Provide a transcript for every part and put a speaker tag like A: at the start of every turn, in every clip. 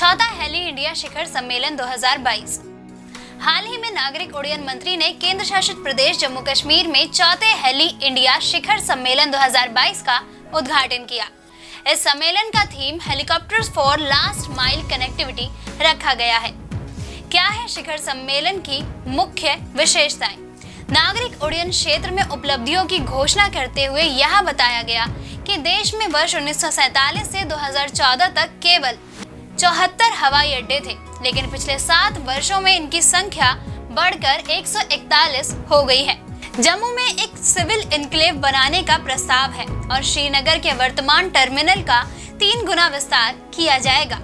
A: चौथा heli India शिखर सम्मेलन 2022। हाल ही में नागरिक उड्डयन मंत्री ने केंद्र शासित प्रदेश जम्मू कश्मीर में चौथे हेली इंडिया शिखर सम्मेलन 2022 का उद्घाटन किया। इस सम्मेलन का theme helicopters for last mile connectivity रखा गया है। क्या है शिखर सम्मेलन की मुख्य विशेषताएं? नागरिक उड्डयन क्षेत्र में उपलब्धियों की घोषणा करते हुए यह बताया गया कि देश में वर्ष 1947 से 2014 तक केवल 74 हवाई अड्डे थे, लेकिन पिछले 7 वर्षों में इनकी संख्या बढ़कर 141 हो गई है। जम्मू में एक सिविल एन्क्लेव बनाने का प्रस्ताव है और श्रीनगर के वर्तमान टर्मिनल का 3 गुना विस्तार किया जाएगा।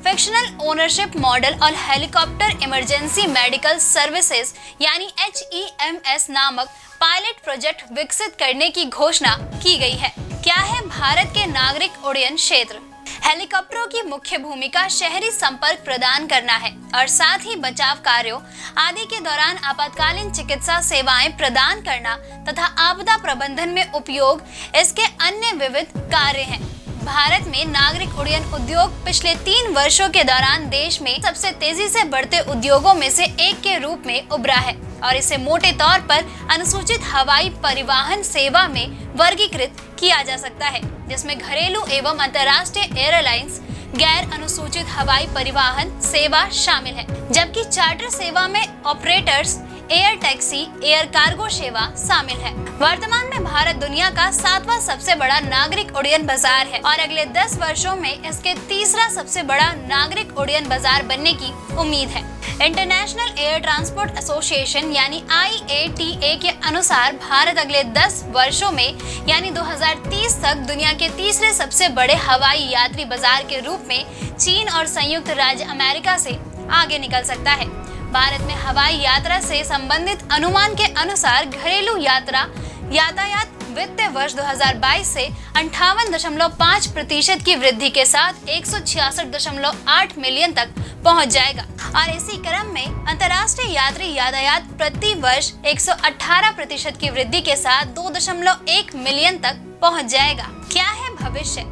A: फिक्शनल ओनरशिप मॉडल और हेलीकॉप्टर इमरजेंसी मेडिकल सर्विसेज यानी HEMS नामक पायलट प्रोजेक्ट विकसित करने की घोषणा की गई है। क्या है भारत के नागरिक उड्डयन क्षेत्र? हेलीकॉप्टरों की मुख्य भूमिका शहरी संपर्क प्रदान करना है और साथ ही बचाव कार्यों आदि के दौरान आपातकालीन चिकित्सा सेवाएं प्रदान करना तथा आपदा प्रबंधन में उपयोग इसके अन्य विविध कार्य हैं। भारत में नागरिक उड्डयन उद्योग पिछले 3 वर्षों के दौरान देश में सबसे तेजी से बढ़ते उद्योगों में से एक के रूप में उभरा है और इसे मोटे तौर पर अनुसूचित हवाई परिवहन सेवा में वर्गीकृत किया जा सकता है, जिसमें घरेलू एवं अंतर्राष्ट्रीय एयरलाइंस गैर अनुसूचित हवाई परिवहन सेवा शामिल है, जबकि चार्टर सेवा में operators, air taxi, air cargo सेवा शामिल है। वर्तमान में भारत दुनिया का 7वां सबसे बड़ा नागरिक उड्डयन बाजार है और अगले 10 वर्षों में इसके तीसरा सबसे बड़ा नागरिक उड्डयन बाजार बनने की उम्मीद है। इंटरनेशनल एयर ट्रांसपोर्ट एसोसिएशन यानी IATA के अनुसार भारत अगले 10 वर्षों में यानी 2030 तक दुनिया के तीसरे सबसे बड़े हवाई यात्री बाजार के रूप में चीन और संयुक्त राज्य अमेरिका से आगे निकल सकता है। भारत में हवाई यात्रा से संबंधित अनुमान के अनुसार घरेलू यातायात वित्तीय वर्ष 2022 से 58.5% की वृद्धि के साथ 166.8 मिलियन तक पहुंच जाएगा और इसी क्रम में अंतर्राष्ट्रीय यात्री यातायात प्रति वर्ष 118% की वृद्धि के साथ 2.1 मिलियन तक पहुंच जाएगा। क्या है भविष्य?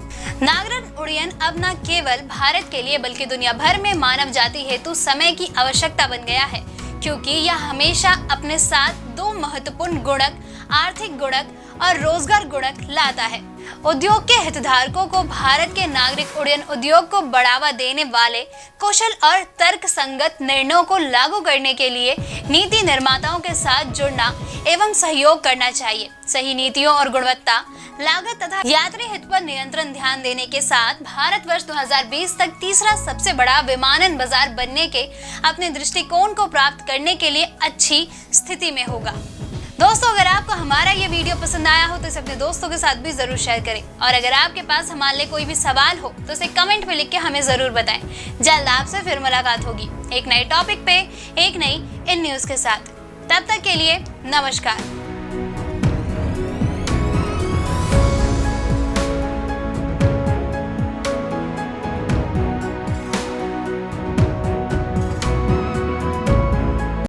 A: नागरिक उड्डयन अब न केवल भारत के लिए बल्कि दुनिया भर में मानव जाति हेतु समय की आवश्यकता बन गया है, क्योंकि यह हमेशा अपने साथ 2 महत्वपूर्ण गुणक, आर्थिक गुणक और रोजगार गुणक लाता है। उद्योग के हितधारकों को भारत के नागरिक उड्डयन उद्योग को बढ़ावा देने वाले कुशल और तर्कसंगत निर्णयों को लागू करने के लिए नीति निर्माताओं के साथ जुड़ना एवं सहयोग करना चाहिए। सही नीतियों और गुणवत्ता, लागत तथा यात्री हित पर नियंत्रण ध्यान देने के साथ भारत वर्ष 2020 तक तीसरा सबसे बड़ा विमानन बाजार बनने के अपने दृष्टिकोण को प्राप्त करने के लिए अच्छी स्थिति में होगा। दोस्तों, अगर आपको हमारा ये वीडियो पसंद आया हो तो इसे अपने दोस्तों के साथ भी जरूर शेयर करें और अगर आपके पास हमारे लिए कोई भी सवाल हो तो इसे कमेंट में लिख के हमें जरूर बताएं। जल्द आपसे फिर मुलाकात होगी एक नए टॉपिक पे, एक नई इन न्यूज के साथ। तब तक के लिए नमस्कार।